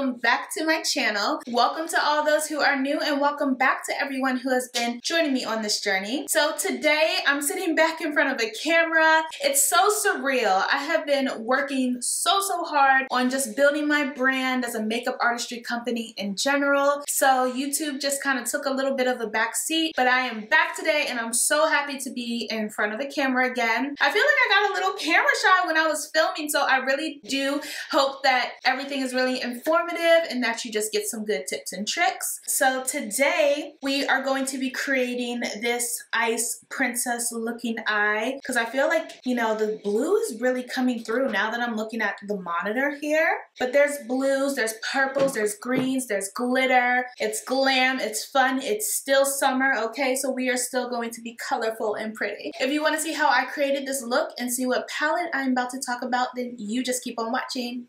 welcome back to my channel. Welcome to all those who are new and welcome back to everyone who has been joining me on this journey. So today I'm sitting back in front of a camera. It's so surreal. I have been working so hard on just building my brand as a makeup artistry company in general. So YouTube just kind of took a little bit of a back seat, but I am back today and I'm so happy to be in front of a camera again. I feel like I got a little camera shy when I was filming, so I really do hope that everything is really informative and that you just get some good tips and tricks. So today we are going to be creating this ice princess looking eye because I feel like, you know, the blue is really coming through now that I'm looking at the monitor here. But there's blues, there's purples, there's greens, there's glitter, it's glam, it's fun, it's still summer, okay? So we are still going to be colorful and pretty. If you want to see how I created this look and see what palette I'm about to talk about, then you just keep on watching.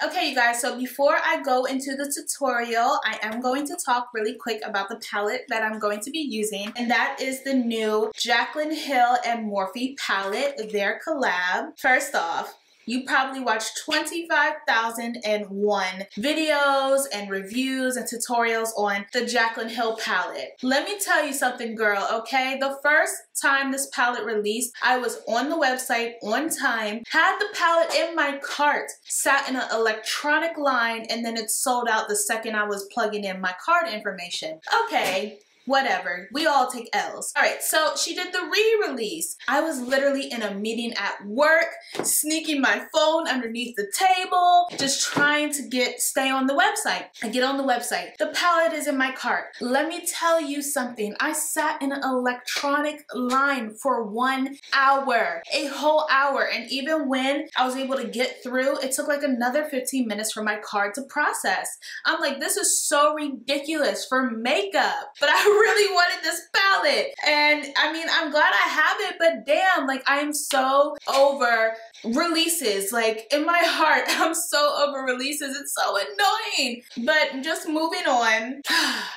Okay, you guys, so before I go into the tutorial, I am going to talk really quick about the palette that I'm going to be using, and that is the new Jaclyn Hill and Morphe palette, their collab. First off, you probably watched 25,001 videos and reviews and tutorials on the Jaclyn Hill palette. Let me tell you something, girl, okay? The first time this palette released, I was on the website on time, had the palette in my cart, sat in an electronic line, and then it sold out the second I was plugging in my card information. Okay. Whatever, we all take L's. All right, so she did the re-release. I was literally in a meeting at work, sneaking my phone underneath the table, just trying to stay on the website. I get on the website. The palette is in my cart. Let me tell you something. I sat in an electronic line for 1 hour, a whole hour. And even when I was able to get through, it took like another 15 minutes for my card to process. I'm like, this is so ridiculous for makeup. But I really wanted this palette, and I mean, I'm glad I have it, but damn, like, I'm so over releases. Like, in my heart, I'm so over releases. It's so annoying. But just moving on,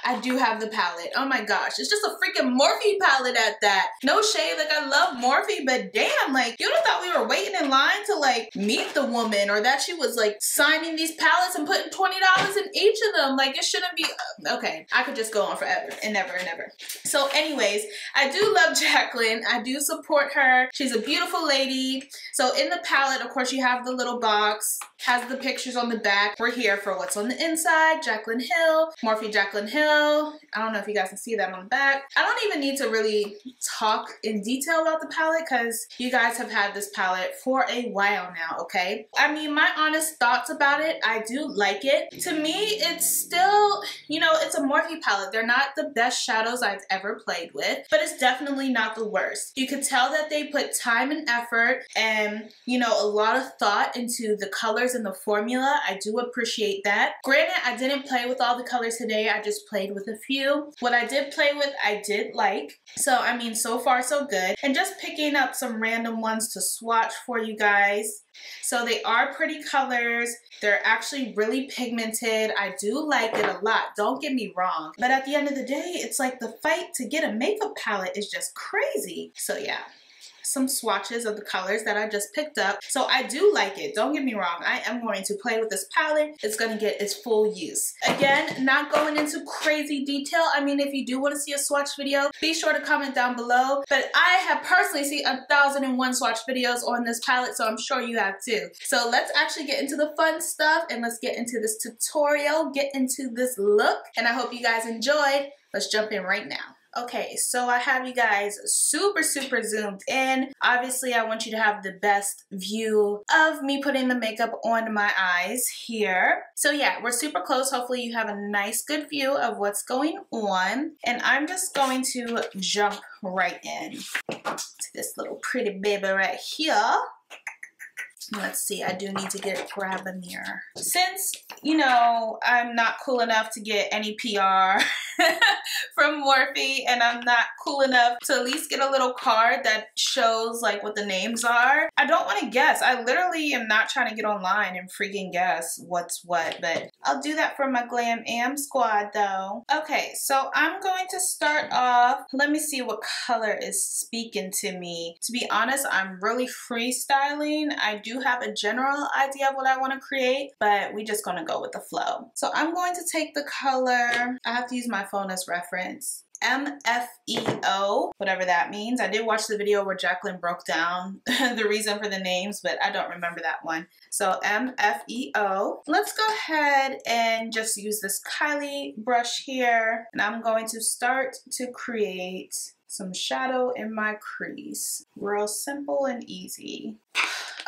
I do have the palette. Oh my gosh, it's just a freaking Morphe palette at that. No shade, like, I love Morphe, but damn, like, you'd have thought we were waiting in line to like meet the woman, or that she was like signing these palettes and putting $20 in each of them. Like, it shouldn't be. Okay, I could just go on forever and never and never. So anyways, I do love Jaclyn. I do support her. She's a beautiful lady. So in the palette, of course, you have the little box, has the pictures on the back. We're here for what's on the inside. Jaclyn Hill, Morphe Jaclyn Hill. I don't know if you guys can see that on the back. I don't even need to really talk in detail about the palette because you guys have had this palette for a while now, okay? I mean, my honest thoughts about it, I do like it. To me, it's still, you know, it's a Morphe palette. They're not the best shadows I've ever played with, but it's definitely not the worst. You could tell that they put time and effort and, you know, a lot of thought into the colors and the formula. I do appreciate that. Granted, I didn't play with all the colors today. I just played with a few. What I did play with, I did like. So, I mean, so far so good. And just picking up some random ones to swatch for you guys. So they are pretty colors. They're actually really pigmented. I do like it a lot, don't get me wrong. But at the end of the day, it's like the fight to get a makeup palette is just crazy. So yeah, some swatches of the colors that I just picked up. So I do like it, don't get me wrong. I am going to play with this palette. It's going to get its full use. Again, not going into crazy detail. I mean, if you do want to see a swatch video, be sure to comment down below. But I have personally seen 1,001 swatch videos on this palette, so I'm sure you have too. So let's actually get into the fun stuff and let's get into this tutorial, get into this look, and I hope you guys enjoyed. Let's jump in right now. Okay, so I have you guys super zoomed in. Obviously, I want you to have the best view of me putting the makeup on my eyes here. So yeah, we're super close. Hopefully you have a nice good view of what's going on. And I'm just going to jump right in to this little pretty baby right here. Let's see, I do need to grab a mirror. Since, you know, I'm not cool enough to get any PR from Morphe, and I'm not cool enough to at least get a little card that shows like what the names are, I don't want to guess. I literally am not trying to get online and freaking guess what's what, but I'll do that for my Glam Am squad though. Okay, so I'm going to start off. Let me see what color is speaking to me. To be honest, I'm really freestyling. I do do have a general idea of what I want to create, but we just gonna go with the flow. So I'm going to take the color, I have to use my phone as reference, MFEO, whatever that means. I did watch the video where Jaclyn broke down the reason for the names, but I don't remember that one. So MFEO. Let's go ahead and just use this Kylie brush here, and I'm going to start to create some shadow in my crease. Real simple and easy.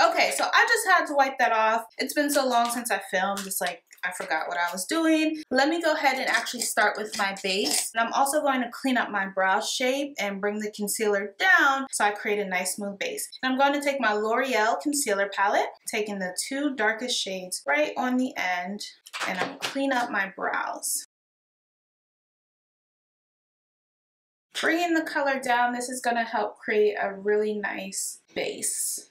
Okay, so I just had to wipe that off. It's been so long since I filmed, it's like I forgot what I was doing. Let me go ahead and actually start with my base. And I'm also going to clean up my brow shape and bring the concealer down so I create a nice smooth base. And I'm going to take my L'Oreal concealer palette, taking the two darkest shades right on the end, and I'm clean up my brows. Bringing the color down, this is going to help create a really nice base.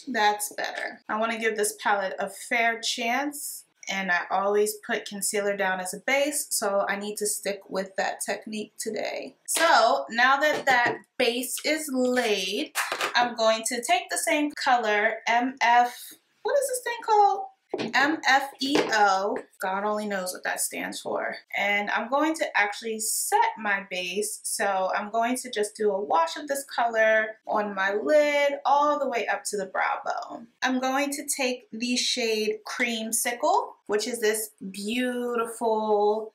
That's better. I want to give this palette a fair chance, and I always put concealer down as a base, so I need to stick with that technique today. So now that that base is laid, I'm going to take the same color, what is this thing called? MFEO, God only knows what that stands for. And I'm going to actually set my base, so I'm going to just do a wash of this color on my lid all the way up to the brow bone. I'm going to take the shade Creamsicle, which is this beautiful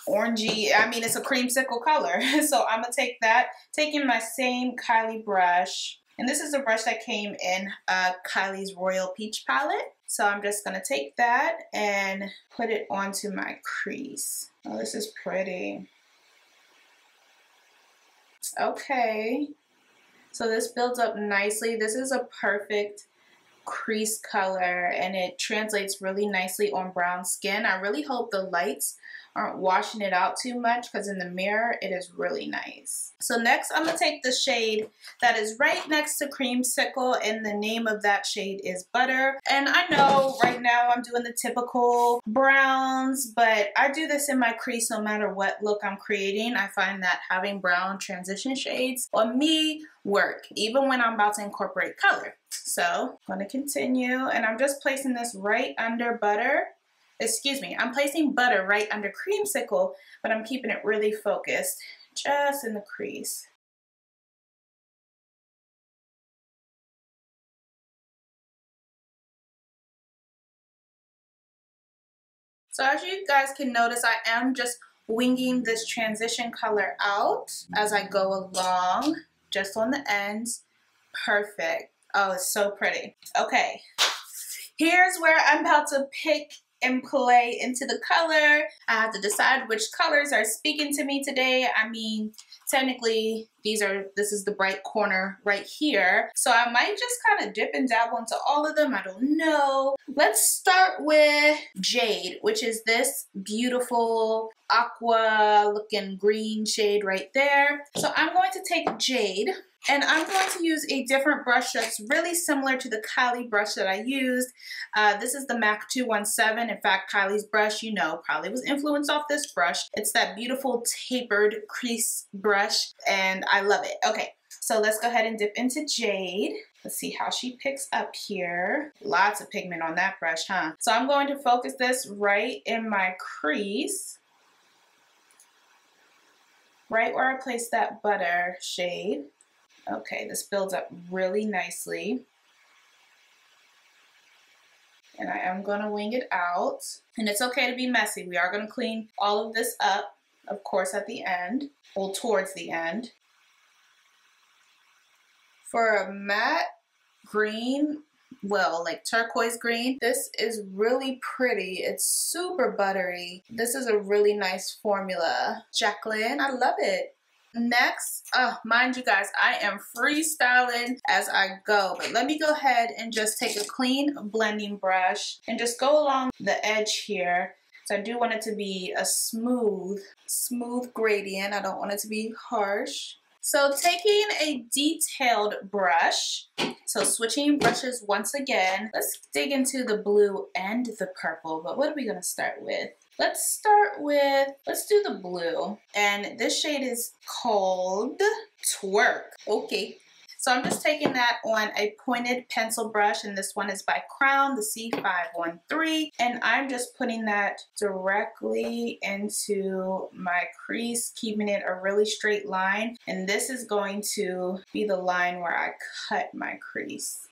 orangey, I mean it's a creamsicle color. So I'm gonna take that, taking my same Kylie brush, and this is a brush that came in Kylie's Royal Peach palette. So I'm just gonna take that and put it onto my crease. Oh, this is pretty. Okay, so this builds up nicely. This is a perfect crease color and it translates really nicely on brown skin. I really hope the lights aren't washing it out too much, because in the mirror it is really nice. So next I'm going to take the shade that is right next to Creamsicle, and the name of that shade is Butter. And I know right now I'm doing the typical browns, but I do this in my crease no matter what look I'm creating. I find that having brown transition shades on me work, even when I'm about to incorporate color. So I'm going to continue, and I'm just placing this right under Butter. Excuse me, I'm placing Butter right under Creamsicle, but I'm keeping it really focused just in the crease. So as you guys can notice, I am just winging this transition color out as I go along, just on the ends. Perfect. Oh, it's so pretty. Okay, here's where I'm about to pick and play into the color. I have to decide which colors are speaking to me today. I mean, technically this is the bright corner right here, so I might just kind of dip and dabble into all of them. I don't know. Let's start with Jade, which is this beautiful aqua looking green shade right there. So I'm going to take Jade, and I'm going to use a different brush that's really similar to the Kylie brush that I used. This is the MAC 217. In fact, Kylie's brush, you know, probably was influenced off this brush. It's that beautiful tapered crease brush, and I love it. Okay, so let's go ahead and dip into Jade. Let's see how she picks up here. Lots of pigment on that brush, huh? So I'm going to focus this right in my crease, right where I placed that Butter shade. Okay, this builds up really nicely. And I am going to wing it out. And it's okay to be messy. We are going to clean all of this up, of course, at the end. Well, towards the end. For a matte green, well, like turquoise green, this is really pretty. It's super buttery. This is a really nice formula. Jaclyn, I love it. Next, mind you guys, I am freestyling as I go, but let me go ahead and just take a clean blending brush and just go along the edge here. So I do want it to be a smooth gradient. I don't want it to be harsh. So taking a detailed brush, so switching brushes once again, let's dig into the blue and the purple, but what are we gonna start with? Let's do the blue. And this shade is called Twerk. Okay. So I'm just taking that on a pointed pencil brush, and this one is by Crown, the C513, and I'm just putting that directly into my crease, keeping it a really straight line, and this is going to be the line where I cut my crease.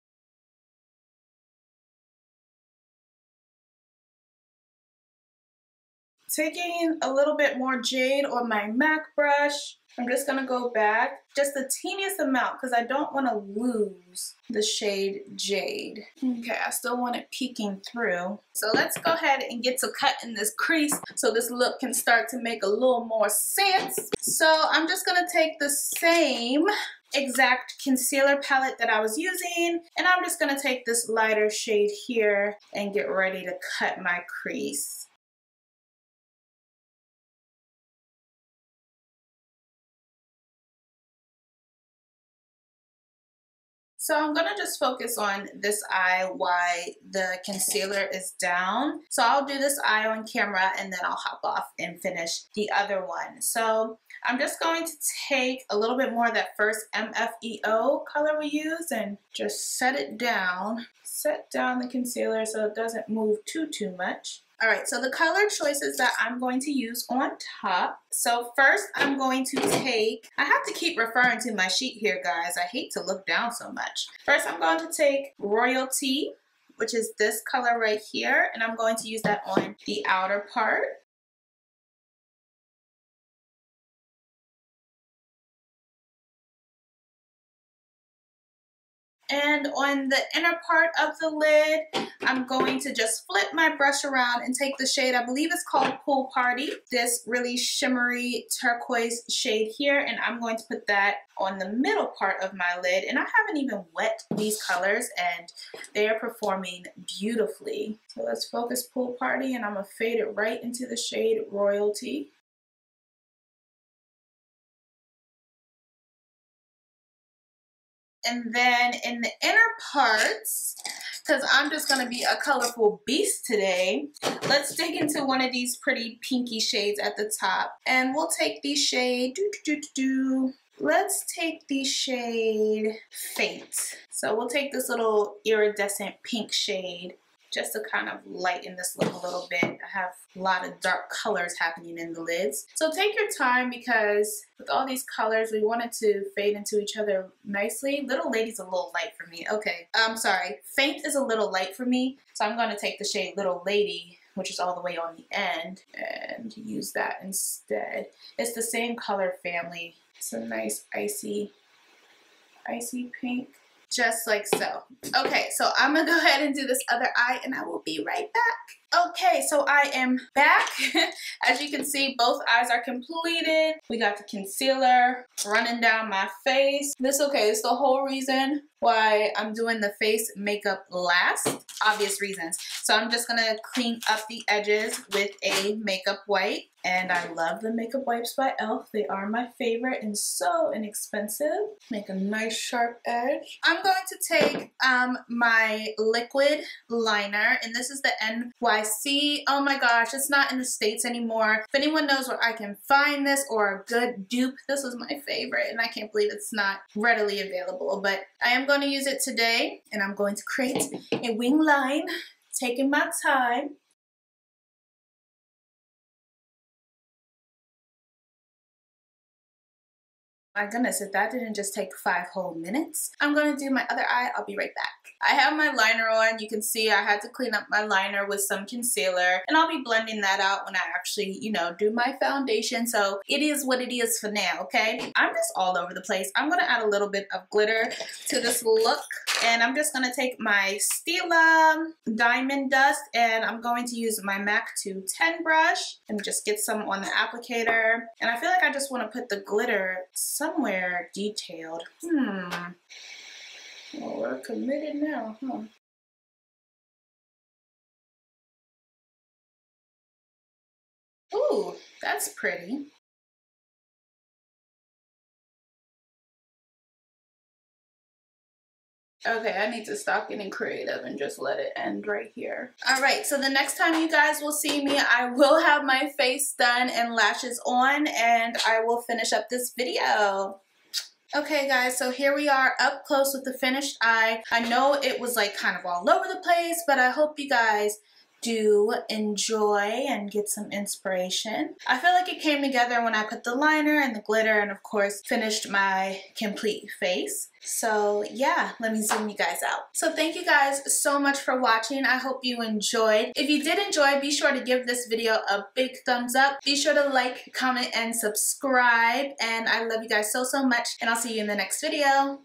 Taking a little bit more jade on my MAC brush, I'm just gonna go back just the teeniest amount because I don't want to lose the shade Jade. Okay, I still want it peeking through. So let's go ahead and get to cutting this crease so this look can start to make a little more sense. So I'm just gonna take the same exact concealer palette that I was using, and I'm just gonna take this lighter shade here and get ready to cut my crease. So I'm gonna just focus on this eye while the concealer is down. So I'll do this eye on camera and then I'll hop off and finish the other one. So I'm just going to take a little bit more of that first MFEO color we use and just set it down. Set down the concealer so it doesn't move too much. All right, so the color choices that I'm going to use on top. So first I'm going to take, I have to keep referring to my sheet here, guys. I hate to look down so much. First I'm going to take Royalty, which is this color right here, and I'm going to use that on the outer part. And on the inner part of the lid, I'm going to just flip my brush around and take the shade, I believe it's called Pool Party, this really shimmery turquoise shade here, and I'm going to put that on the middle part of my lid. And I haven't even wet these colors and they are performing beautifully. So let's focus Pool Party, and I'm gonna fade it right into the shade Royalty. And then in the inner parts, because I'm just going to be a colorful beast today, let's dig into one of these pretty pinky shades at the top. And we'll take the shade, let's take the shade Faint. So we'll take this little iridescent pink shade just to kind of lighten this look a little bit. I have a lot of dark colors happening in the lids. So take your time because with all these colors, we want it to fade into each other nicely. Little Lady's a little light for me. Okay, I'm sorry. Faint is a little light for me. So I'm gonna take the shade Little Lady, which is all the way on the end, and use that instead. It's the same color family. It's a nice icy pink. Just like so. Okay, so I'm gonna go ahead and do this other eye and I will be right back. Okay, so I am back. As you can see, both eyes are completed. We got the concealer running down my face. This okay, it's the whole reason why I'm doing the face makeup last. Obvious reasons. So I'm just gonna clean up the edges with a makeup wipe. And I love the makeup wipes by e.l.f. They are my favorite and so inexpensive. Make a nice sharp edge. I'm going to take my liquid liner, and this is the NYC. Oh my gosh, it's not in the States anymore. If anyone knows where I can find this or a good dupe, this was my favorite, and I can't believe it's not readily available. But I am going to use it today, and I'm going to create a wing line, taking my time. My goodness, if that didn't just take 5 whole minutes. I'm going to do my other eye. I'll be right back. I have my liner on. You can see I had to clean up my liner with some concealer, and I'll be blending that out when I actually, you know, do my foundation. So it is what it is for now, okay? I'm just all over the place. I'm going to add a little bit of glitter to this look, and I'm just going to take my Stila Diamond Dust, and I'm going to use my MAC 210 brush and just get some on the applicator. And I feel like I just want to put the glitter somewhere detailed. Well, we're committed now, huh? Ooh, that's pretty. Okay, I need to stop getting creative and just let it end right here. All right, so the next time you guys will see me, I will have my face done and lashes on, and I will finish up this video. Okay guys, so here we are up close with the finished eye. I know it was like kind of all over the place, but I hope you guys do enjoy and get some inspiration. I feel like it came together when I put the liner and the glitter and of course finished my complete face. So yeah, let me zoom you guys out. So thank you guys so much for watching. I hope you enjoyed. If you did enjoy, be sure to give this video a big thumbs up. Be sure to like, comment, and subscribe. And I love you guys so much. And I'll see you in the next video.